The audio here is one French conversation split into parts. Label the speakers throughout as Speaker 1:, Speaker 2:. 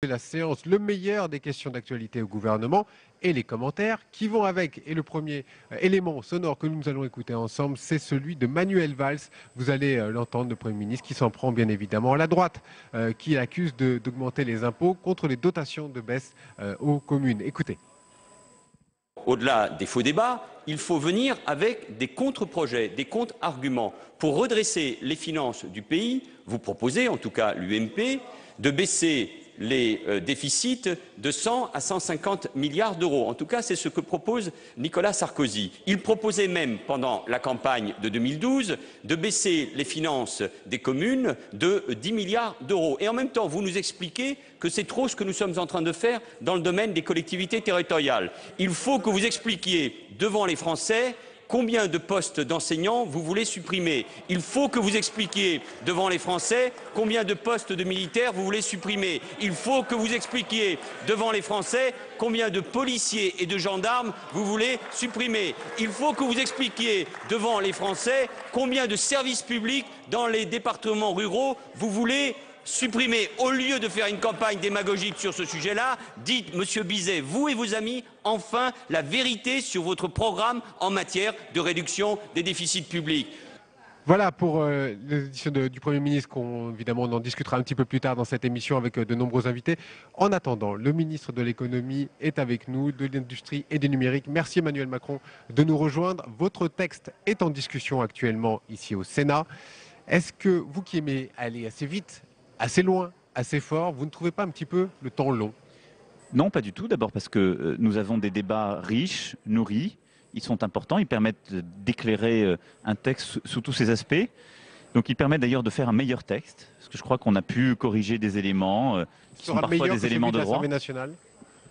Speaker 1: La séance, le meilleur des questions d'actualité au gouvernement et les commentaires qui vont avec. Et le premier élément sonore que nous allons écouter ensemble, c'est celui de Manuel Valls. Vous allez l'entendre, le Premier ministre, qui s'en prend bien évidemment à la droite, qui accuse d'augmenter les impôts contre les dotations de baisse aux communes. Écoutez.
Speaker 2: Au-delà des faux débats, il faut venir avec des contre-projets, des contre-arguments. Pour redresser les finances du pays, vous proposez, en tout cas l'UMP, de baisser les déficits de 100 à 150 milliards d'euros. En tout cas, c'est ce que propose Nicolas Sarkozy. Il proposait même, pendant la campagne de 2012, de baisser les finances des communes de 10 milliards d'euros. Et en même temps, vous nous expliquez que c'est trop ce que nous sommes en train de faire dans le domaine des collectivités territoriales. Il faut que vous expliquiez devant les Français combien de postes d'enseignants vous voulez supprimer. Il faut que vous expliquiez devant les Français combien de postes de militaires vous voulez supprimer. Il faut que vous expliquiez devant les Français combien de policiers et de gendarmes vous voulez supprimer. Il faut que vous expliquiez devant les Français combien de services publics dans les départements ruraux vous voulez supprimer. Au lieu de faire une campagne démagogique sur ce sujet-là, dites, Monsieur Bizet, vous et vos amis, enfin la vérité sur votre programme en matière de réduction des déficits publics.
Speaker 1: Voilà pour l'édition du Premier ministre, évidemment on en discutera un petit peu plus tard dans cette émission avec de nombreux invités. En attendant, le ministre de l'économie est avec nous, de l'industrie et du numérique. Merci Emmanuel Macron de nous rejoindre. Votre texte est en discussion actuellement ici au Sénat. Est-ce que vous qui aimez aller assez vite, assez loin, assez fort, vous ne trouvez pas un petit peu le temps long?
Speaker 3: Non, pas du tout. D'abord parce que nous avons des débats riches, nourris. Ils sont importants. Ils permettent d'éclairer un texte sous tous ses aspects. Donc ils permettent d'ailleurs de faire un meilleur texte. Parce que je crois qu'on a pu corriger des éléments qui sont parfois des éléments de droit.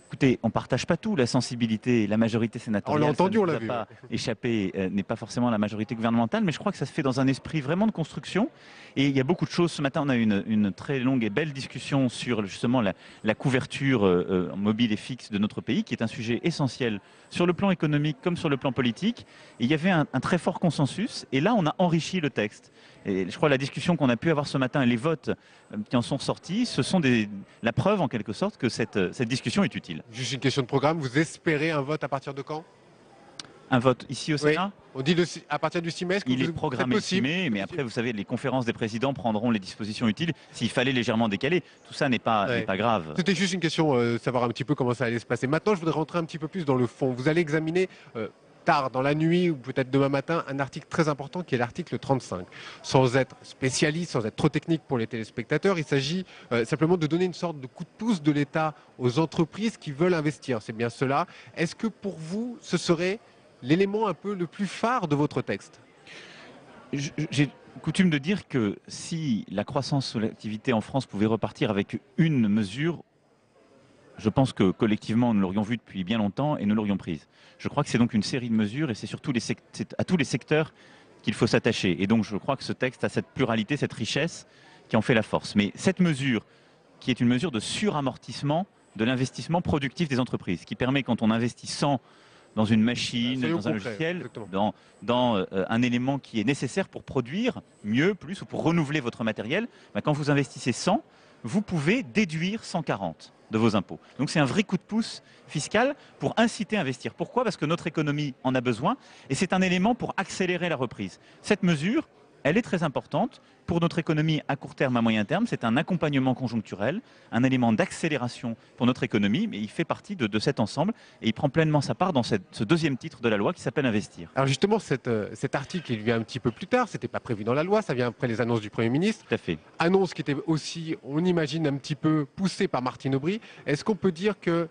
Speaker 3: Écoutez, on ne partage pas tout. La sensibilité, la majorité sénatoriale,
Speaker 1: on l'a entendu, on l'a vu.
Speaker 3: Pas échappé, n'est pas forcément la majorité gouvernementale, mais je crois que ça se fait dans un esprit vraiment de construction. Et il y a beaucoup de choses. Ce matin, on a eu une très longue et belle discussion sur justement la couverture mobile et fixe de notre pays, qui est un sujet essentiel sur le plan économique comme sur le plan politique. Et il y avait un très fort consensus. Et là, on a enrichi le texte. Et je crois que la discussion qu'on a pu avoir ce matin et les votes qui en sont sortis, ce sont la preuve en quelque sorte que cette discussion est utile.
Speaker 1: Juste une question de programme, vous espérez un vote à partir de quand?
Speaker 3: Un vote ici au Sénat?
Speaker 1: On dit à partir du 6 mai.
Speaker 3: Il est programmé le 6 mai, mais après, vous savez, les conférences des présidents prendront les dispositions utiles s'il fallait légèrement décaler. Tout ça n'est pas grave.
Speaker 1: C'était juste une question, savoir un petit peu comment ça allait se passer. Maintenant, je voudrais rentrer un petit peu plus dans le fond. Vous allez examiner tard dans la nuit ou peut-être demain matin un article très important qui est l'article 35. Sans être spécialiste, sans être trop technique pour les téléspectateurs, il s'agit simplement de donner une sorte de coup de pouce de l'État aux entreprises qui veulent investir. C'est bien cela. Est-ce que pour vous, ce serait l'élément un peu le plus phare de votre texte?
Speaker 3: J'ai coutume de dire que si la croissance de l'activité en France pouvait repartir avec une mesure, je pense que collectivement, nous l'aurions vu depuis bien longtemps et nous l'aurions prise. Je crois que c'est donc une série de mesures et c'est surtout à tous les secteurs qu'il faut s'attacher. Et donc je crois que ce texte a cette pluralité, cette richesse qui en fait la force. Mais cette mesure, qui est une mesure de suramortissement de l'investissement productif des entreprises, qui permet quand on investit 100 dans une machine, dans un logiciel, dans un élément qui est nécessaire pour produire mieux, plus, ou pour renouveler votre matériel, quand vous investissez 100, vous pouvez déduire 140 de vos impôts. Donc c'est un vrai coup de pouce fiscal pour inciter à investir. Pourquoi? Parce que notre économie en a besoin et c'est un élément pour accélérer la reprise. Cette mesure, elle est très importante pour notre économie à court terme, à moyen terme. C'est un accompagnement conjoncturel, un élément d'accélération pour notre économie, mais il fait partie de cet ensemble et il prend pleinement sa part dans ce deuxième titre de la loi qui s'appelle Investir.
Speaker 1: Alors justement, cet article, il vient un petit peu plus tard, c'était pas prévu dans la loi, ça vient après les annonces du Premier ministre.
Speaker 3: Tout à fait.
Speaker 1: Annonce qui était aussi, on imagine, un petit peu poussée par Martine Aubry. Est-ce qu'on peut dire que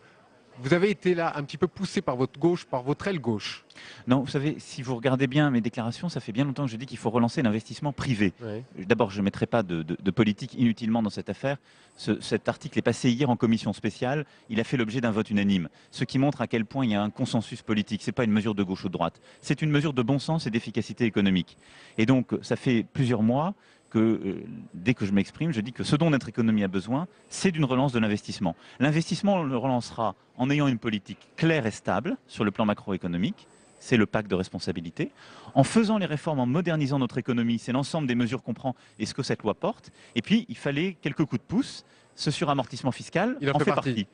Speaker 1: vous avez été là un petit peu poussé par votre gauche, par votre aile gauche?
Speaker 3: Non, vous savez, si vous regardez bien mes déclarations, ça fait bien longtemps que je dis qu'il faut relancer l'investissement privé.
Speaker 1: Oui.
Speaker 3: D'abord, je ne mettrai pas de politique inutilement dans cette affaire. Cet article est passé hier en commission spéciale. Il a fait l'objet d'un vote unanime, ce qui montre à quel point il y a un consensus politique. Ce n'est pas une mesure de gauche ou de droite. C'est une mesure de bon sens et d'efficacité économique. Et donc, ça fait plusieurs mois que dès que je m'exprime, je dis que ce dont notre économie a besoin, c'est d'une relance de l'investissement. L'investissement, on le relancera en ayant une politique claire et stable sur le plan macroéconomique. C'est le pacte de responsabilité. En faisant les réformes, en modernisant notre économie, c'est l'ensemble des mesures qu'on prend et ce que cette loi porte. Et puis, il fallait quelques coups de pouce ce suramortissement fiscal
Speaker 1: Il en
Speaker 3: en
Speaker 1: fait
Speaker 3: fait
Speaker 1: partie.
Speaker 3: partie.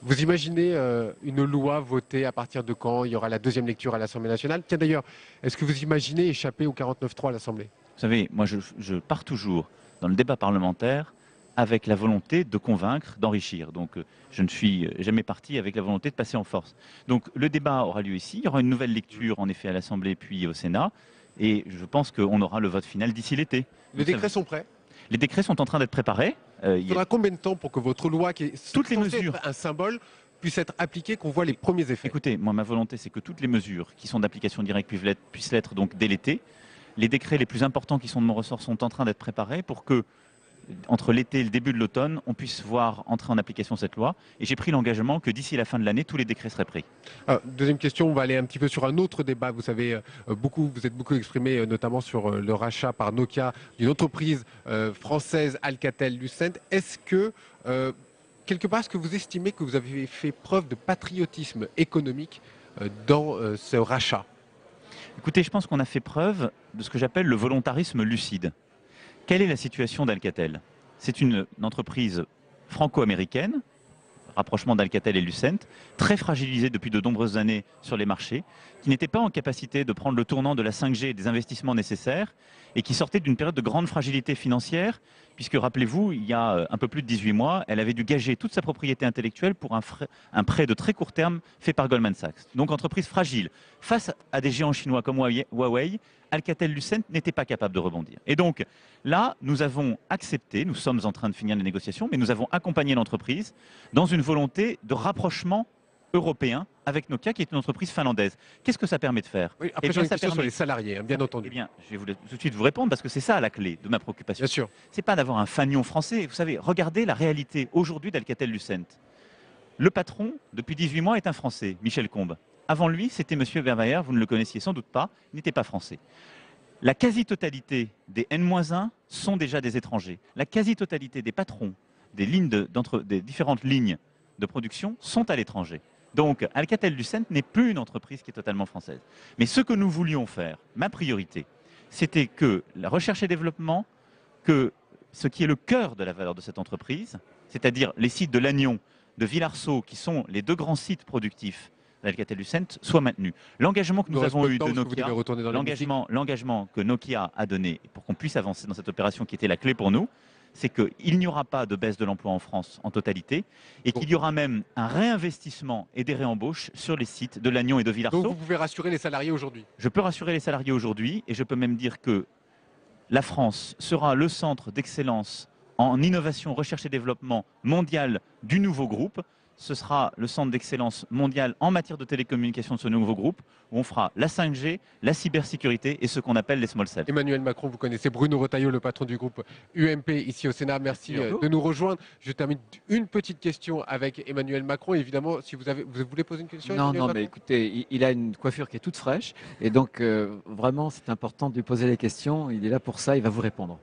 Speaker 1: Vous imaginez une loi votée à partir de quand il y aura la deuxième lecture à l'Assemblée nationale? Tiens d'ailleurs, est-ce que vous imaginez échapper au 49.3 à l'Assemblée?
Speaker 3: Vous savez, moi je pars toujours dans le débat parlementaire avec la volonté de convaincre, d'enrichir. Donc je ne suis jamais parti avec la volonté de passer en force. Donc le débat aura lieu ici, il y aura une nouvelle lecture en effet à l'Assemblée puis au Sénat, et je pense qu'on aura le vote final d'ici l'été.
Speaker 1: Les décrets sont prêts?
Speaker 3: Les décrets sont en train d'être préparés.
Speaker 1: Il faudra combien de temps pour que votre loi, qui est
Speaker 3: Toutes les
Speaker 1: censée
Speaker 3: mesures.
Speaker 1: être un symbole, puisse être appliquée, qu'on voit les premiers effets?
Speaker 3: Écoutez, moi ma volonté c'est que toutes les mesures qui sont d'application directe puissent l'être donc dès l'été. Les décrets les plus importants qui sont de mon ressort sont en train d'être préparés pour que, entre l'été et le début de l'automne, on puisse voir entrer en application cette loi. Et j'ai pris l'engagement que d'ici la fin de l'année, tous les décrets seraient pris.
Speaker 1: Deuxième question, on va aller un petit peu sur un autre débat. Vous savez, vous êtes beaucoup exprimé, notamment sur le rachat par Nokia d'une entreprise française, Alcatel-Lucent. Est-ce que, quelque part, est-ce que vous estimez que vous avez fait preuve de patriotisme économique dans ce rachat?
Speaker 3: Écoutez, je pense qu'on a fait preuve de ce que j'appelle le volontarisme lucide. Quelle est la situation d'Alcatel? C'est une entreprise franco-américaine, rapprochement d'Alcatel et Lucent, très fragilisée depuis de nombreuses années sur les marchés, qui n'était pas en capacité de prendre le tournant de la 5G et des investissements nécessaires, et qui sortait d'une période de grande fragilité financière, puisque rappelez-vous, il y a un peu plus de 18 mois, elle avait dû gager toute sa propriété intellectuelle pour un prêt de très court terme fait par Goldman Sachs. Donc entreprise fragile. Face à des géants chinois comme Huawei, Alcatel-Lucent n'était pas capable de rebondir. Et donc là, nous avons accepté, nous sommes en train de finir les négociations, mais nous avons accompagné l'entreprise dans une volonté de rapprochement européen avec Nokia, qui est une entreprise finlandaise. Qu'est-ce que ça permet de faire?
Speaker 1: Oui, après, j'ai une question sur les salariés, bien entendu.
Speaker 3: Eh bien, je vais tout de suite vous répondre parce que c'est ça la clé de ma préoccupation.
Speaker 1: Bien sûr.
Speaker 3: C'est pas d'avoir un fanion français. Vous savez, regardez la réalité aujourd'hui d'Alcatel-Lucent. Le patron, depuis 18 mois, est un Français, Michel Combes. Avant lui, c'était M. Vermeyer, vous ne le connaissiez sans doute pas, il n'était pas français. La quasi-totalité des N-1 sont déjà des étrangers. La quasi-totalité des patrons des différentes lignes de production sont à l'étranger. Donc, Alcatel-Lucent n'est plus une entreprise qui est totalement française. Mais ce que nous voulions faire, ma priorité, c'était que la recherche et développement, que ce qui est le cœur de la valeur de cette entreprise, c'est-à-dire les sites de Lannion, de Villarceau, qui sont les deux grands sites productifs d'Alcatel-Lucent, soit maintenu. L'engagement que nous avons eu de Nokia, l'engagement que Nokia a donné pour qu'on puisse avancer dans cette opération qui était la clé pour nous, c'est qu'il n'y aura pas de baisse de l'emploi en France en totalité et qu'il y aura même un réinvestissement et des réembauches sur les sites de Lannion et de Villarceau.
Speaker 1: Donc vous pouvez rassurer les salariés aujourd'hui?
Speaker 3: Je peux rassurer les salariés aujourd'hui et je peux même dire que la France sera le centre d'excellence en innovation, recherche et développement mondial du nouveau groupe. Ce sera le centre d'excellence mondial en matière de télécommunication de ce nouveau groupe, où on fera la 5G, la cybersécurité et ce qu'on appelle les small cells.
Speaker 1: Emmanuel Macron, vous connaissez Bruno Retailleau, le patron du groupe UMP ici au Sénat. Merci de nous rejoindre. Je termine une petite question avec Emmanuel Macron. Évidemment, si vous voulez poser une question?
Speaker 4: Non, mais écoutez, il a une coiffure qui est toute fraîche. Et donc, vraiment, c'est important de lui poser les questions. Il est là pour ça, il va vous répondre.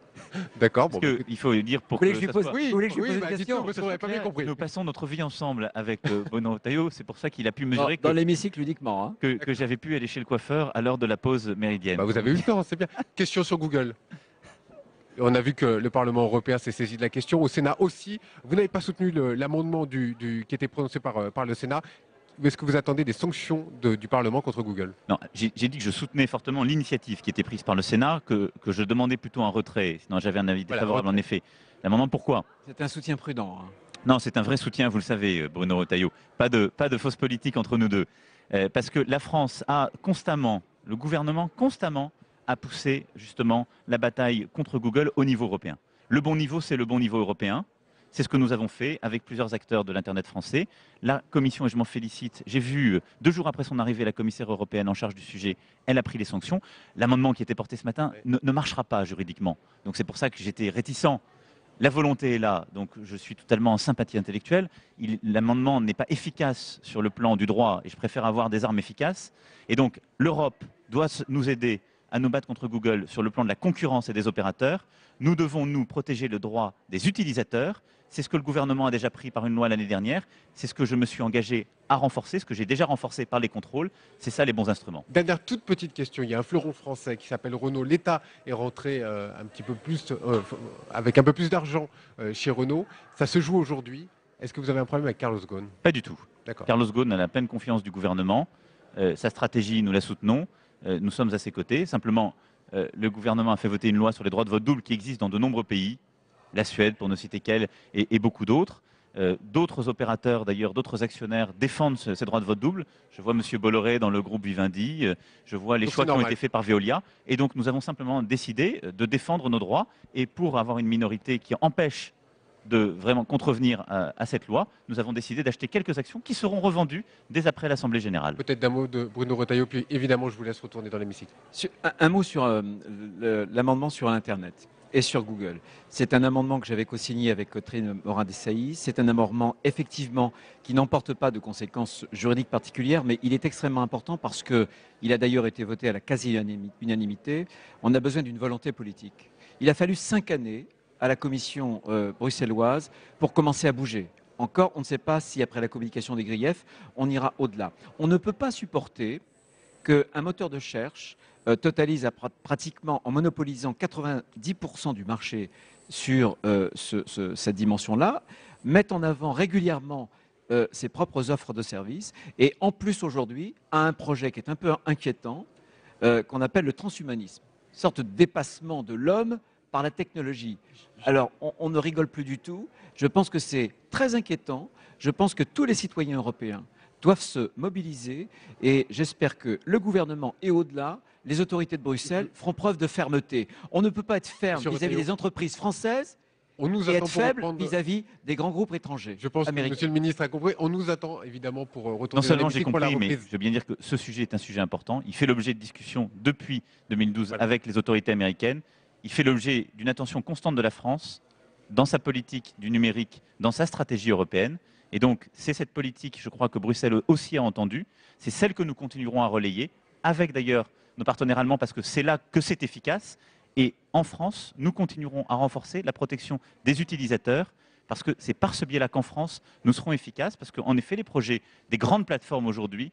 Speaker 1: D'accord.
Speaker 3: Parce qu'il faut dire pour
Speaker 4: vous voulez
Speaker 3: que
Speaker 4: je lui pose,
Speaker 1: Oui,
Speaker 4: vous voulez que je lui
Speaker 1: oui,
Speaker 4: pose
Speaker 1: bah,
Speaker 4: une question
Speaker 1: parce qu'on n'avait pas bien compris.
Speaker 3: nous passons notre vie ensemble avec Bruno Retailleau, c'est pour ça qu'il a pu mesurer
Speaker 4: dans l'hémicycle uniquement. Hein.
Speaker 3: que j'avais pu aller chez le coiffeur à l'heure de la pause méridienne.
Speaker 1: Bah, vous avez eu le temps, c'est bien. Question sur Google. On a vu que le Parlement européen s'est saisi de la question. Au Sénat aussi, vous n'avez pas soutenu l'amendement qui était prononcé par le Sénat. Est-ce que vous attendez des sanctions du Parlement contre Google?
Speaker 3: Non, j'ai dit que je soutenais fortement l'initiative qui était prise par le Sénat, que je demandais plutôt un retrait, sinon j'avais un avis défavorable en effet. L'amendement, pourquoi?
Speaker 4: C'est un soutien prudent. Hein.
Speaker 3: Non, c'est un vrai soutien, vous le savez, Bruno Retailleau. Pas de fausse politique entre nous deux. Parce que la France a constamment, le gouvernement constamment, a poussé justement la bataille contre Google au niveau européen. Le bon niveau, c'est le bon niveau européen. C'est ce que nous avons fait avec plusieurs acteurs de l'Internet français. La Commission, et je m'en félicite, j'ai vu 2 jours après son arrivée, la commissaire européenne en charge du sujet, elle a pris les sanctions. L'amendement qui était porté ce matin ne marchera pas juridiquement. Donc c'est pour ça que j'étais réticent. La volonté est là, donc je suis totalement en sympathie intellectuelle. L'amendement n'est pas efficace sur le plan du droit et je préfère avoir des armes efficaces. Et donc l'Europe doit nous aider à nous battre contre Google sur le plan de la concurrence et des opérateurs. Nous devons nous protéger le droit des utilisateurs. C'est ce que le gouvernement a déjà pris par une loi l'année dernière. C'est ce que je me suis engagé à renforcer, ce que j'ai déjà renforcé par les contrôles. C'est ça les bons instruments.
Speaker 1: Dernière toute petite question, il y a un fleuron français qui s'appelle Renault. L'État est rentré avec un peu plus d'argent chez Renault. Ça se joue aujourd'hui. Est-ce que vous avez un problème avec Carlos Ghosn?
Speaker 3: Pas du tout.
Speaker 1: D'accord.
Speaker 3: Carlos Ghosn a la pleine confiance du gouvernement. Sa stratégie, nous la soutenons. Nous sommes à ses côtés. Simplement, le gouvernement a fait voter une loi sur les droits de vote double qui existe dans de nombreux pays. La Suède, pour ne citer qu'elle, et beaucoup d'autres. D'autres opérateurs, d'ailleurs, d'autres actionnaires défendent ces droits de vote double. Je vois M. Bolloré dans le groupe Vivendi, je vois les choix qui ont été faits par Veolia. Et donc, nous avons simplement décidé de défendre nos droits. Et pour avoir une minorité qui empêche de vraiment contrevenir à cette loi, nous avons décidé d'acheter quelques actions qui seront revendues dès après l'Assemblée générale.
Speaker 1: Peut-être d'un mot de Bruno Retailleau, puis évidemment, je vous laisse retourner dans l'hémicycle.
Speaker 4: Un mot sur l'amendement sur Internet et sur Google. C'est un amendement que j'avais co-signé avec Catherine Morin-Desailly. C'est un amendement, effectivement, qui n'emporte pas de conséquences juridiques particulières, mais il est extrêmement important parce qu'il a d'ailleurs été voté à la quasi-unanimité. On a besoin d'une volonté politique. Il a fallu 5 années à la commission bruxelloise pour commencer à bouger. Encore, on ne sait pas si après la communication des griefs, on ira au-delà. On ne peut pas supporter qu'un moteur de recherche totalise pratiquement, en monopolisant 90% du marché sur cette dimension-là, mette en avant régulièrement ses propres offres de services et en plus aujourd'hui a un projet qui est un peu inquiétant qu'on appelle le transhumanisme, une sorte de dépassement de l'homme par la technologie. Alors, on ne rigole plus du tout. Je pense que c'est très inquiétant. Je pense que tous les citoyens européens doivent se mobiliser et j'espère que le gouvernement et au-delà, les autorités de Bruxelles feront preuve de fermeté. On ne peut pas être ferme vis-à-vis des entreprises françaises et être faible vis-à-vis des grands groupes étrangers.
Speaker 1: Je pense
Speaker 4: américains.
Speaker 1: que Monsieur le Ministre a compris. On nous attend évidemment pour retourner
Speaker 3: Non seulement j'ai
Speaker 1: pour la
Speaker 3: compris, mais
Speaker 1: reprise.
Speaker 3: je veux bien dire que ce sujet est un sujet important. Il fait l'objet de discussions depuis 2012 avec les autorités américaines. Il fait l'objet d'une attention constante de la France dans sa politique du numérique, dans sa stratégie européenne. Et donc, c'est cette politique, je crois, que Bruxelles aussi a entendue. C'est celle que nous continuerons à relayer, avec d'ailleurs nos partenaires allemands, parce que c'est là que c'est efficace. Et en France, nous continuerons à renforcer la protection des utilisateurs, parce que c'est par ce biais-là qu'en France, nous serons efficaces, parce qu'en effet, les projets des grandes plateformes aujourd'hui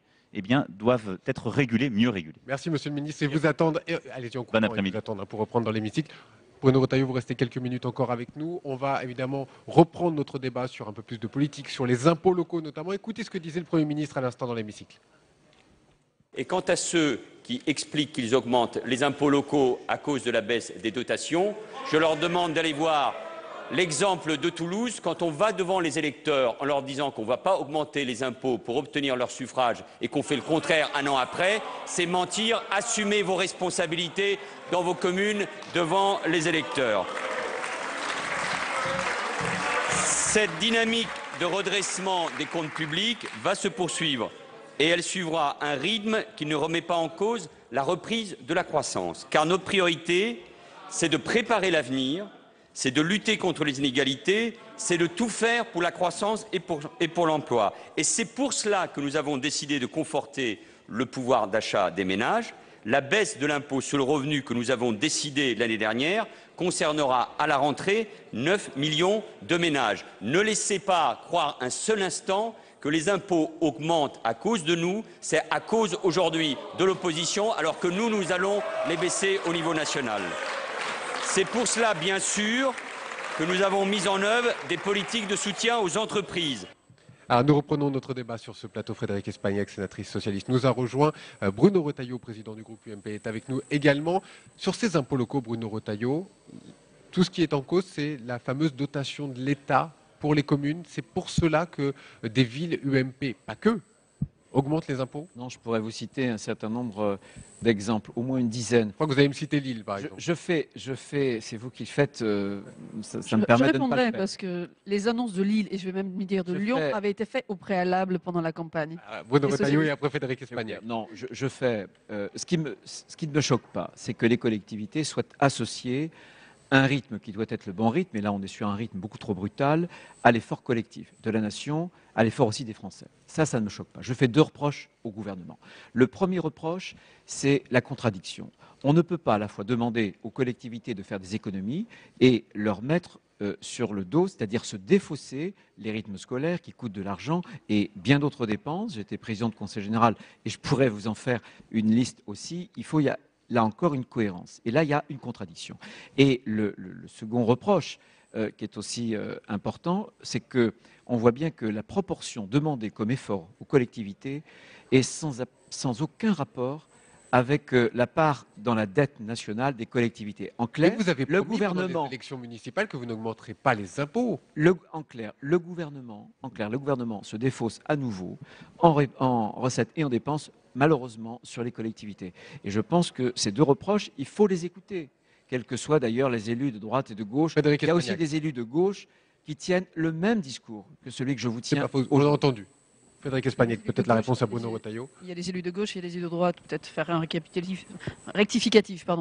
Speaker 3: doivent être régulés, mieux régulés.
Speaker 1: Merci Monsieur le Ministre. Et vous attendre. Allez-y, on
Speaker 3: Bon après-midi.
Speaker 1: vous attendre pour reprendre dans l'hémicycle. Bruno Retailleau, vous restez quelques minutes encore avec nous. On va évidemment reprendre notre débat sur un peu plus de politique, sur les impôts locaux notamment. Écoutez ce que disait le Premier ministre à l'instant dans l'hémicycle.
Speaker 2: Et quant à ceux qui expliquent qu'ils augmentent les impôts locaux à cause de la baisse des dotations, je leur demande d'aller voir l'exemple de Toulouse. Quand on va devant les électeurs en leur disant qu'on ne va pas augmenter les impôts pour obtenir leur suffrage et qu'on fait le contraire un an après, c'est mentir. Assumez vos responsabilités dans vos communes devant les électeurs. Cette dynamique de redressement des comptes publics va se poursuivre et elle suivra un rythme qui ne remet pas en cause la reprise de la croissance. Car notre priorité, c'est de préparer l'avenir, c'est de lutter contre les inégalités, c'est de tout faire pour la croissance et pour l'emploi. Et c'est pour cela que nous avons décidé de conforter le pouvoir d'achat des ménages. La baisse de l'impôt sur le revenu que nous avons décidé l'année dernière concernera à la rentrée 9 millions de ménages. Ne laissez pas croire un seul instant que les impôts augmentent à cause de nous, c'est à cause aujourd'hui de l'opposition, alors que nous allons les baisser au niveau national. C'est pour cela, bien sûr, que nous avons mis en œuvre des politiques de soutien aux entreprises.
Speaker 1: Alors, nous reprenons notre débat sur ce plateau. Frédérique Espagnac, sénatrice socialiste, nous a rejoint. Bruno Retailleau, président du groupe UMP, est avec nous également. Sur ces impôts locaux, Bruno Retailleau, tout ce qui est en cause, c'est la fameuse dotation de l'État pour les communes. C'est pour cela que des villes UMP, pas que, augmentent les impôts.
Speaker 4: Non, je pourrais vous citer un certain nombre d'exemples, au moins une dizaine.
Speaker 1: Je crois que vous allez me citer Lille, par exemple.
Speaker 4: Je fais, c'est vous qui le faites, ça me permet de ne pas le faire.
Speaker 5: Parce que les annonces de Lille, et je vais même me dire de Lyon, avaient été faites au préalable pendant la campagne.
Speaker 1: Bruno Retailleau et après Frédérique Espagnac.
Speaker 4: Non, je fais. Ce qui ne me choque pas, c'est que les collectivités soient associées à un rythme qui doit être le bon rythme, et là on est sur un rythme beaucoup trop brutal, à l'effort collectif de la nation, à l'effort aussi des Français. Ça ne me choque pas. Je fais 2 reproches au gouvernement. Le premier reproche, c'est la contradiction On ne peut pas à la fois demander aux collectivités de faire des économies et leur mettre sur le dos, c'est-à-dire se défausser les rythmes scolaires qui coûtent de l'argent et bien d'autres dépenses. J'étais président de conseil général et je pourrais vous en faire une liste aussi. Il y a là encore une cohérence. Et là, il y a une contradiction. Et le second reproche, qui est aussi important, c'est qu'on voit bien que la proportion demandée comme effort aux collectivités est sans aucun rapport avec la part dans la dette nationale des collectivités. En clair,
Speaker 1: vous avez
Speaker 4: le
Speaker 1: promis pendant
Speaker 4: gouvernement,
Speaker 1: les élections municipales que vous n'augmenterez pas les impôts.
Speaker 4: en clair, le gouvernement se défausse à nouveau en recettes et en dépenses, malheureusement, sur les collectivités. Et je pense que ces deux reproches, il faut les écouter, quels que soient d'ailleurs les élus de droite et de gauche.
Speaker 1: Frédéric
Speaker 4: Il y a aussi
Speaker 1: Espagnac.
Speaker 4: des élus de gauche qui tiennent le même discours que celui que je vous
Speaker 1: C'est
Speaker 4: tiens.
Speaker 1: pas faux, on l'a entendu. Frédéric Espagnac, peut-être la réponse à Bruno Retailleau.
Speaker 5: Il y a les élus de gauche et les élus de droite. Peut-être faire un rectificatif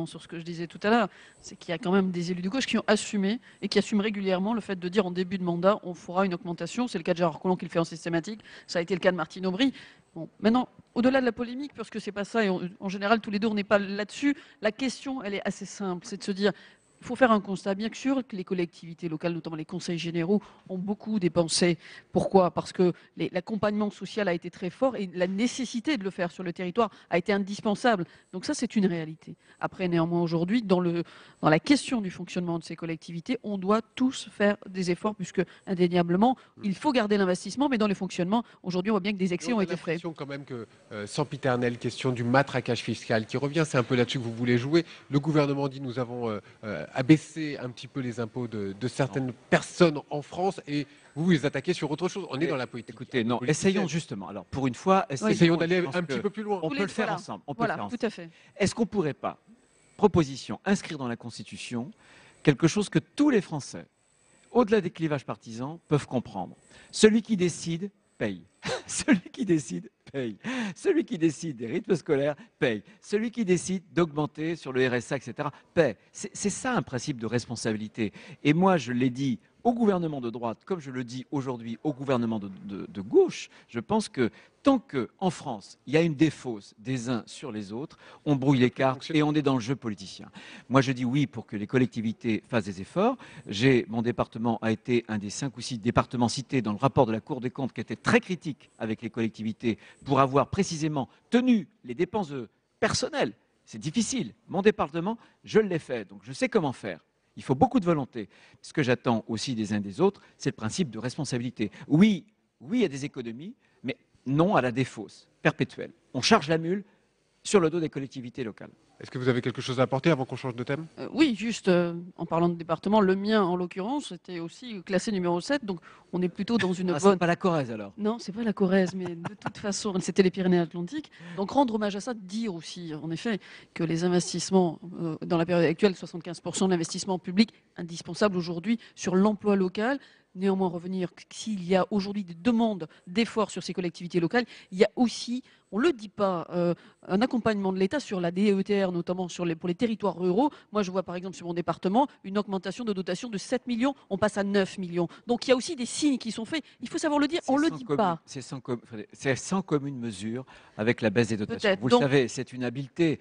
Speaker 5: sur ce que je disais tout à l'heure. C'est qu'il y a quand même des élus de gauche qui ont assumé et qui assument régulièrement le fait de dire en début de mandat, on fera une augmentation. C'est le cas de Gérard Collomb qui le fait en systématique. Ça a été le cas de Martine Aubry. Bon, maintenant, au-delà de la polémique, parce que c'est pas ça, et en général, tous les deux, on n'est pas là-dessus, la question, elle est assez simple. C'est de se dire, il faut faire un constat. Bien sûr que les collectivités locales, notamment les conseils généraux, ont beaucoup dépensé. Pourquoi? Parce que l'accompagnement social a été très fort et la nécessité de le faire sur le territoire a été indispensable. Donc ça, c'est une réalité. Après, néanmoins, aujourd'hui, dans la question du fonctionnement de ces collectivités, on doit tous faire des efforts, puisque indéniablement, il faut garder l'investissement, mais dans le fonctionnement, aujourd'hui, on voit bien que des excès ont été faits.
Speaker 1: On a l'impression quand même que, sempiternelle question du matraquage fiscal qui revient, c'est un peu là-dessus que vous voulez jouer. Le gouvernement dit nous avons abaissé un petit peu les impôts de certaines personnes en France et vous les attaquez sur autre chose. On est dans la politique.
Speaker 4: Écoutez, non, essayons justement. Alors, pour une fois,
Speaker 1: Essayons d'aller un petit peu plus loin.
Speaker 4: On peut le faire ensemble. On peut le faire ensemble.
Speaker 5: Tout à fait.
Speaker 4: Est-ce qu'on ne pourrait pas, proposition, inscrire dans la Constitution quelque chose que tous les Français, au-delà des clivages partisans, peuvent comprendre? Celui qui décide paye. Celui qui décide paye. Celui qui décide des rythmes scolaires paye. Celui qui décide d'augmenter sur le RSA, etc., paye. C'est ça un principe de responsabilité. Et moi, je l'ai dit au gouvernement de droite, comme je le dis aujourd'hui au gouvernement de gauche, je pense que tant qu'en France, il y a une défausse des uns sur les autres, on brouille les cartes et on est dans le jeu politicien. Moi, je dis oui pour que les collectivités fassent des efforts. Mon département a été un des 5 ou 6 départements cités dans le rapport de la Cour des comptes qui était très critique avec les collectivités pour avoir précisément tenu les dépenses personnelles. C'est difficile. Mon département, je l'ai fait, donc je sais comment faire. Il faut beaucoup de volonté. Ce que j'attends aussi des uns des autres, c'est le principe de responsabilité. Oui, il y a des économies, mais non à la défausse perpétuelle. On charge la mule sur le dos des collectivités locales.
Speaker 1: Est-ce que vous avez quelque chose à apporter avant qu'on change de thème?
Speaker 5: Oui, juste en parlant de département, le mien en l'occurrence était aussi classé numéro 7, donc on est plutôt dans une bonne...
Speaker 4: C'est pas la Corrèze alors?
Speaker 5: Non, c'est pas la Corrèze, mais de toute façon, c'était les Pyrénées-Atlantiques. Donc rendre hommage à ça, dire aussi en effet que les investissements dans la période actuelle, 75% d'investissement public indispensable aujourd'hui sur l'emploi local. Néanmoins, revenir s'il y a aujourd'hui des demandes d'efforts sur ces collectivités locales, il y a aussi, on ne le dit pas, un accompagnement de l'État sur la DETR, notamment pour les territoires ruraux. Moi, je vois par exemple sur mon département une augmentation de dotation de 7 millions, on passe à 9 millions. Donc il y a aussi des signes qui sont faits. Il faut savoir le dire, on ne le dit pas.
Speaker 4: C'est sans commune mesure avec la baisse des dotations. Vous
Speaker 5: le
Speaker 4: savez, c'est une habileté.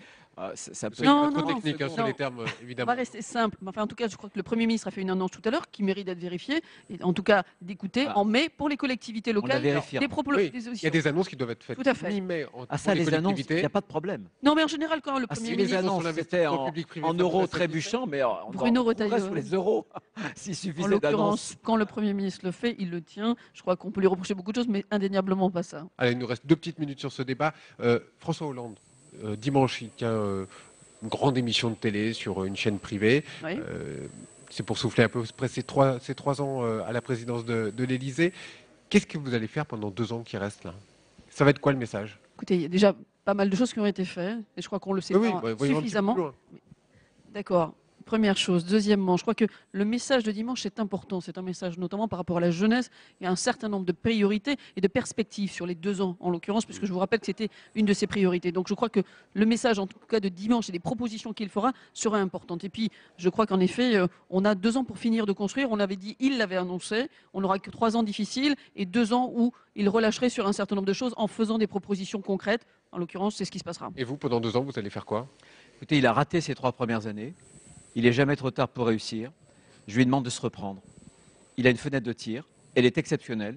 Speaker 1: Ça peut être trop technique sur les termes, évidemment.
Speaker 5: On va rester simple. Enfin, en tout cas, je crois que le Premier ministre a fait une annonce tout à l'heure qui mérite d'être vérifiée, et en tout cas d'écouter en mai pour les collectivités locales.
Speaker 4: Des
Speaker 5: propos.
Speaker 1: Oui, il y a des annonces qui doivent être faites.
Speaker 5: Tout à fait.
Speaker 1: Mi-mai
Speaker 4: ça, les annonces, il n'y a pas de problème.
Speaker 5: Non, mais en général, quand le Premier ministre...
Speaker 4: Les annonces, c'était en euros trébuchants, mais
Speaker 5: Bruno Retailleau,
Speaker 4: sur les euros, s'il suffisait
Speaker 5: en l'occurrence, quand le Premier ministre le fait, il le tient. Je crois qu'on peut lui reprocher beaucoup de choses, mais indéniablement pas ça.
Speaker 1: Allez, il nous reste 2 petites minutes sur ce débat. François Hollande, dimanche, il tient une grande émission de télé sur une chaîne privée.
Speaker 5: Oui.
Speaker 1: C'est pour souffler un peu après ces 3 ans à la présidence de l'Élysée. Qu'est-ce que vous allez faire pendant 2 ans qui restent là? Ça va être quoi le message?
Speaker 5: Écoutez, il y a déjà pas mal de choses qui ont été faites, et je crois qu'on le sait suffisamment. D'accord. Première chose. Deuxièmement, je crois que le message de dimanche est important. C'est un message notamment par rapport à la jeunesse et à un certain nombre de priorités et de perspectives sur les 2 ans, en l'occurrence, puisque je vous rappelle que c'était une de ses priorités. Donc je crois que le message, en tout cas de dimanche, et les propositions qu'il fera sera importante. Et puis, je crois qu'en effet, on a 2 ans pour finir de construire. On avait dit, il l'avait annoncé, on n'aura que 3 ans difficiles et 2 ans où il relâcherait sur un certain nombre de choses en faisant des propositions concrètes. En l'occurrence, c'est ce qui se passera.
Speaker 1: Et vous, pendant 2 ans, vous allez faire quoi?
Speaker 4: Écoutez, il a raté ses 3 premières années. Il n'est jamais trop tard pour réussir. Je lui demande de se reprendre. Il a une fenêtre de tir. Elle est exceptionnelle.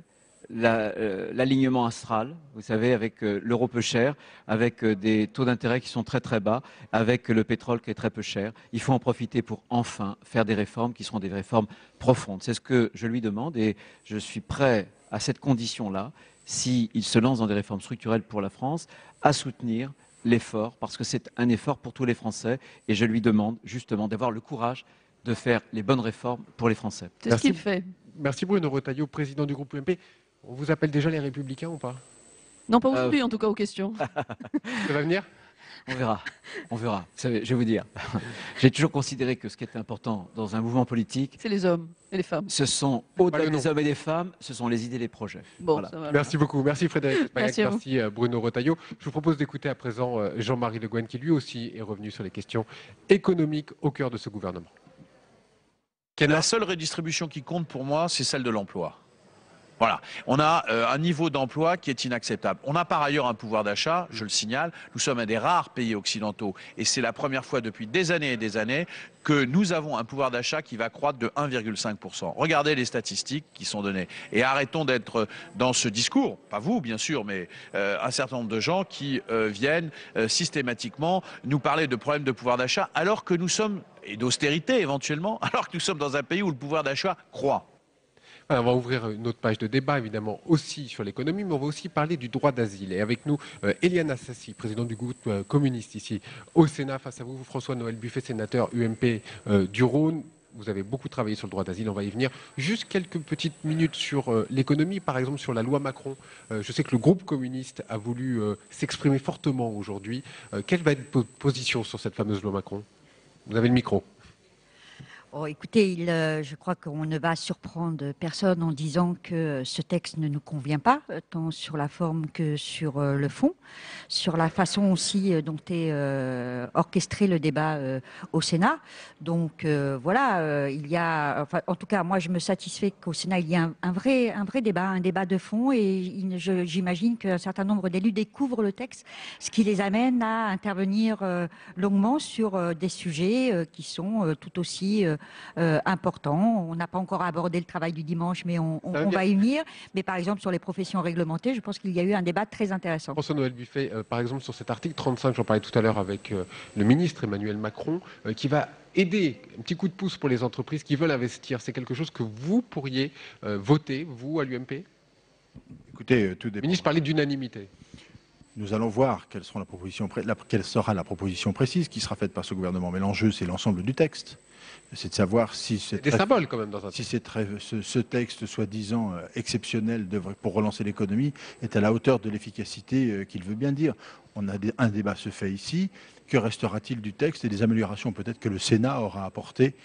Speaker 4: L'alignement astral, vous savez, avec l'euro peu cher, avec des taux d'intérêt qui sont très très bas, avec le pétrole qui est très peu cher. Il faut en profiter pour enfin faire des réformes qui seront des réformes profondes. C'est ce que je lui demande et je suis prêt à cette condition-là, s'il se lance dans des réformes structurelles pour la France, à soutenir l'effort, parce que c'est un effort pour tous les Français et je lui demande justement d'avoir le courage de faire les bonnes réformes pour les Français.
Speaker 5: C'est ce qu'il fait.
Speaker 1: Merci Bruno Retailleau, président du groupe UMP. On vous appelle déjà les Républicains ou pas?
Speaker 5: Non, pas aujourd'hui en tout cas aux questions.
Speaker 1: Ça va venir?
Speaker 4: On verra, on verra. Vous savez, je vais vous dire, j'ai toujours considéré que ce qui est important dans un mouvement politique,
Speaker 5: c'est les hommes et les femmes.
Speaker 4: ce sont au-delà des hommes et des femmes, ce sont les idées et les projets.
Speaker 5: Bon,
Speaker 4: Voilà.
Speaker 5: ça va.
Speaker 1: Merci beaucoup. Merci Frédéric Espagnac,
Speaker 5: Merci à vous.
Speaker 1: Bruno Retailleau. Je vous propose d'écouter à présent Jean-Marie Le Guen qui lui aussi est revenu sur les questions économiques au cœur de ce gouvernement.
Speaker 6: La seule redistribution qui compte pour moi, c'est celle de l'emploi. Voilà, on a un niveau d'emploi qui est inacceptable. On a par ailleurs un pouvoir d'achat, je le signale. Nous sommes un des rares pays occidentaux et c'est la première fois depuis des années et des années que nous avons un pouvoir d'achat qui va croître de 1,5%. Regardez les statistiques qui sont données et arrêtons d'être dans ce discours, pas vous bien sûr, mais un certain nombre de gens qui viennent systématiquement nous parler de problèmes de pouvoir d'achat alors que nous sommes, et d'austérité éventuellement, alors que nous sommes dans un pays où le pouvoir d'achat croît.
Speaker 1: On va ouvrir une autre page de débat, évidemment, aussi sur l'économie, mais on va aussi parler du droit d'asile. Et avec nous, Éliane Assassi, président du groupe communiste ici au Sénat. Face à vous, François-Noël Buffet, sénateur UMP du Rhône. Vous avez beaucoup travaillé sur le droit d'asile, on va y venir. Juste quelques petites minutes sur l'économie, par exemple sur la loi Macron. Je sais que le groupe communiste a voulu s'exprimer fortement aujourd'hui. Quelle va être votre position sur cette fameuse loi Macron? Vous avez le micro.
Speaker 7: Oh, écoutez, je crois qu'on ne va surprendre personne en disant que ce texte ne nous convient pas, tant sur la forme que sur le fond, sur la façon aussi dont est orchestré le débat au Sénat. Donc voilà, il y a, enfin, en tout cas, moi je me satisfais qu'au Sénat il y a un vrai débat, un débat de fond, et j'imagine qu'un certain nombre d'élus découvrent le texte, ce qui les amène à intervenir longuement sur des sujets qui sont tout aussi important. On n'a pas encore abordé le travail du dimanche, mais on va y venir. Mais par exemple, sur les professions réglementées, je pense qu'il y a eu un débat très intéressant.
Speaker 1: François-Noël Buffet, par exemple, sur cet article 35, j'en parlais tout à l'heure avec le ministre Emmanuel Macron, qui va aider, un petit coup de pouce pour les entreprises qui veulent investir. C'est quelque chose que vous pourriez voter, vous, à l'UMP?
Speaker 8: Écoutez, tout dépend.
Speaker 1: Le ministre parlait d'unanimité.
Speaker 8: Nous allons voir quelle sera la proposition précise qui sera faite par ce gouvernement. Mais l'enjeu, c'est l'ensemble du texte. C'est de savoir si
Speaker 1: des symboles quand même dans un texte.
Speaker 8: Si ce texte soi-disant exceptionnel pour relancer l'économie est à la hauteur de l'efficacité qu'il veut bien dire. Un débat se fait ici. Que restera-t-il du texte et des améliorations peut-être que le Sénat aura apportées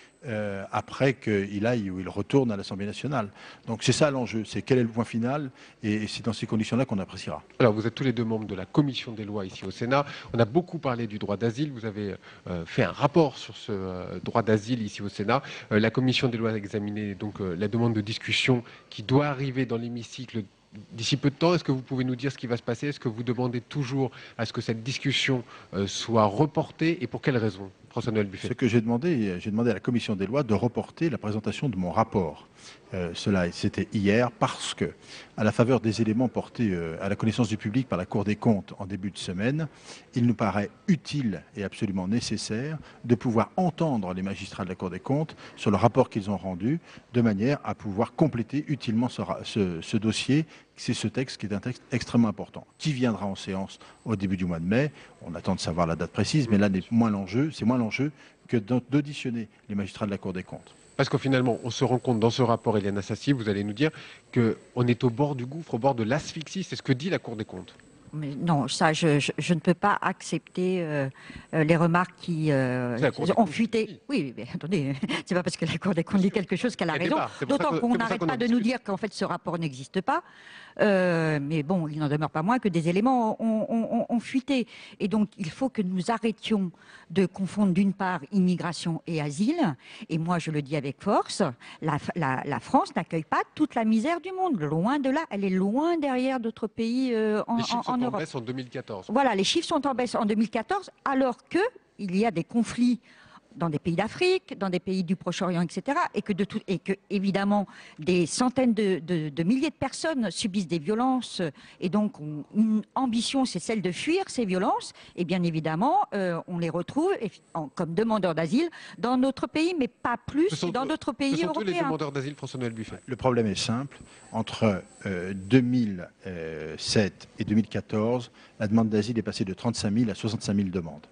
Speaker 8: après qu'il aille ou il retourne à l'Assemblée nationale. Donc c'est ça l'enjeu, c'est quel est le point final, et c'est dans ces conditions-là qu'on appréciera.
Speaker 1: Alors vous êtes tous les deux membres de la commission des lois ici au Sénat. On a beaucoup parlé du droit d'asile. Vous avez fait un rapport sur ce droit d'asile ici au Sénat. La commission des lois a examiné donc la demande de discussion qui doit arriver dans l'hémicycle d'ici peu de temps. Est-ce que vous pouvez nous dire ce qui va se passer? Est-ce que vous demandez toujours à ce que cette discussion soit reportée, et pour quelles raisons? François-Noël Buffet.
Speaker 8: Ce que j'ai demandé à la commission des lois de reporter la présentation de mon rapport. C'était hier parce que, à la faveur des éléments portés à la connaissance du public par la Cour des comptes en début de semaine, il nous paraît utile et absolument nécessaire de pouvoir entendre les magistrats de la Cour des comptes sur le rapport qu'ils ont rendu, de manière à pouvoir compléter utilement ce dossier. C'est ce texte qui est un texte extrêmement important, qui viendra en séance au début du mois de mai. On attend de savoir la date précise, mais là, c'est moins l'enjeu que d'auditionner les magistrats de la Cour des comptes.
Speaker 1: Parce que finalement, on se rend compte dans ce rapport, Éliane Assassi, vous allez nous dire qu'on est au bord du gouffre, au bord de l'asphyxie. C'est ce que dit la Cour des comptes.
Speaker 7: Mais non, ça, je ne peux pas accepter les remarques qui ont fuité. Oui, mais attendez, c'est pas parce que la Cour des comptes dit quelque chose qu'elle a raison. D'autant qu'on n'arrête pas de nous dire qu'en fait ce rapport n'existe pas. Mais bon, il n'en demeure pas moins que des éléments ont fuité. Et donc, il faut que nous arrêtions de confondre d'une part immigration et asile. Et moi, je le dis avec force, la France n'accueille pas toute la misère du monde. Loin de là, elle est loin derrière d'autres pays en Europe.
Speaker 1: En baisse en 2014.
Speaker 7: Voilà, les chiffres sont en baisse en 2014, alors que il y a des conflits dans des pays d'Afrique, dans des pays du Proche-Orient, etc., et que évidemment des centaines de milliers de personnes subissent des violences, et donc une ambition, c'est celle de fuir ces violences, et bien évidemment, on les retrouve comme demandeurs d'asile dans notre pays, mais pas plus que dans d'autres pays
Speaker 1: Ce sont
Speaker 7: européens.
Speaker 1: tous les demandeurs d'asile, François-Noël Buffet.
Speaker 8: Le problème est simple. Entre 2007 et 2014, la demande d'asile est passée de 35 000 à 65 000 demandes.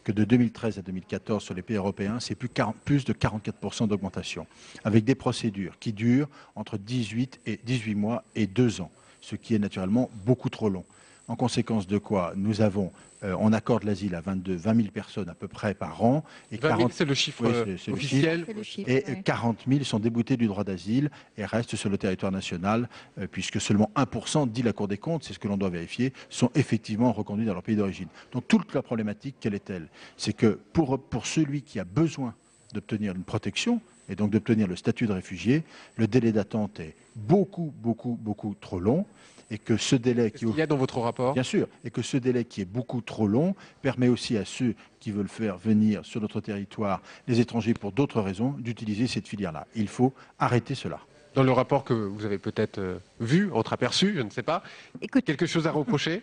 Speaker 8: Que de 2013 à 2014 sur les pays européens, c'est plus de 44% d'augmentation, avec des procédures qui durent entre 18 mois et 2 ans, ce qui est naturellement beaucoup trop long. En conséquence de quoi, on accorde l'asile à 20 000 personnes à peu près par an. Et
Speaker 1: 20 000, c'est le chiffre officiel.
Speaker 8: Et 40 000 sont déboutés du droit d'asile et restent sur le territoire national, puisque seulement 1%, dit la Cour des comptes, c'est ce que l'on doit vérifier, sont effectivement reconduits dans leur pays d'origine. Donc toute la problématique, quelle est-elle? C'est que pour celui qui a besoin d'obtenir une protection, et donc d'obtenir le statut de réfugié, le délai d'attente est beaucoup trop long. Et que ce délai
Speaker 1: qu'il y a dans votre rapport,
Speaker 8: bien sûr, et que ce délai qui est beaucoup trop long permet aussi à ceux qui veulent faire venir sur notre territoire les étrangers pour d'autres raisons d'utiliser cette filière-là. Il faut arrêter cela.
Speaker 1: Dans le rapport que vous avez peut-être vu, entreaperçu, je ne sais pas, quelque chose à reprocher?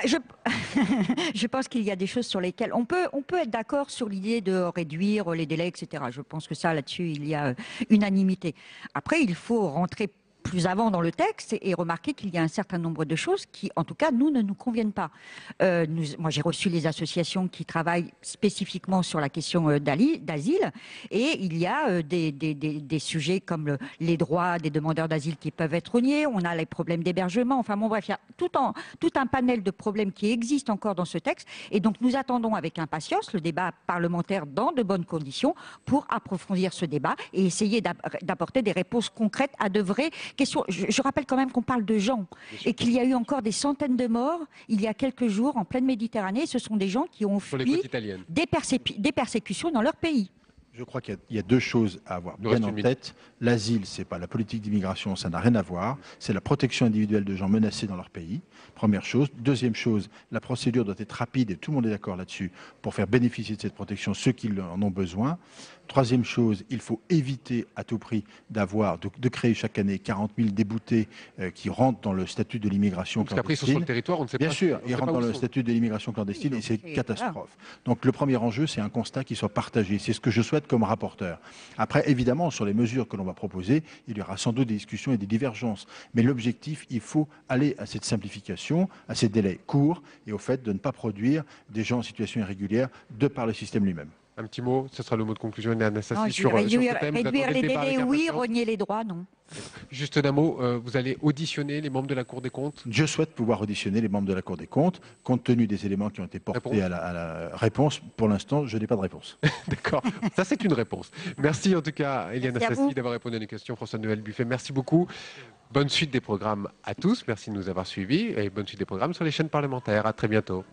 Speaker 7: Je pense qu'il y a des choses sur lesquelles on peut être d'accord sur l'idée de réduire les délais, etc. Je pense que ça, là-dessus, il y a unanimité. Après, il faut rentrer plus avant dans le texte et remarquer qu'il y a un certain nombre de choses qui, en tout cas, nous, ne nous conviennent pas. Moi, j'ai reçu les associations qui travaillent spécifiquement sur la question d'asile, et il y a des sujets comme les droits des demandeurs d'asile qui peuvent être reniés, on a les problèmes d'hébergement, enfin bon bref, il y a tout un panel de problèmes qui existent encore dans ce texte, et donc nous attendons avec impatience le débat parlementaire dans de bonnes conditions pour approfondir ce débat et essayer d'apporter des réponses concrètes à de vraies question. Je rappelle quand même qu'on parle de gens et qu'il y a eu encore des centaines de morts il y a quelques jours en pleine Méditerranée. Ce sont des gens qui ont fui des persécutions dans leur pays.
Speaker 8: Je crois qu'il y a deux choses à avoir bien en tête. L'asile, ce n'est pas la politique d'immigration, ça n'a rien à voir. C'est la protection individuelle de gens menacés dans leur pays, première chose. Deuxième chose, la procédure doit être rapide, et tout le monde est d'accord là-dessus, pour faire bénéficier de cette protection ceux qui en ont besoin. Troisième chose, il faut éviter à tout prix de créer chaque année 40 000 déboutés qui rentrent dans le statut de l'immigration clandestine.
Speaker 1: Parce qu'après, ils sont sur le territoire, on ne sait pas.
Speaker 8: Bien sûr, ils rentrent dans le statut de l'immigration clandestine et c'est une catastrophe. Donc le premier enjeu, c'est un constat qui soit partagé. C'est ce que je souhaite comme rapporteur. Après, évidemment, sur les mesures que l'on va proposer, il y aura sans doute des discussions et des divergences. Mais l'objectif, il faut aller à cette simplification, à ces délais courts et au fait de ne pas produire des gens en situation irrégulière de par le système lui-même.
Speaker 1: Un petit mot, ce sera le mot de conclusion,
Speaker 7: réduire les délais, oui, renier les droits, non.
Speaker 1: Juste d'un mot, vous allez auditionner les membres de la Cour des comptes?
Speaker 8: Je souhaite pouvoir auditionner les membres de la Cour des comptes, compte tenu des éléments qui ont été portés à la réponse. Pour l'instant, je n'ai pas de réponse.
Speaker 1: D'accord, ça c'est une réponse. Merci en tout cas, Éliane Assassi, d'avoir répondu à nos questions. François-Noël Buffet, merci beaucoup. Bonne suite des programmes à tous, merci de nous avoir suivis et bonne suite des programmes sur les chaînes parlementaires. À très bientôt.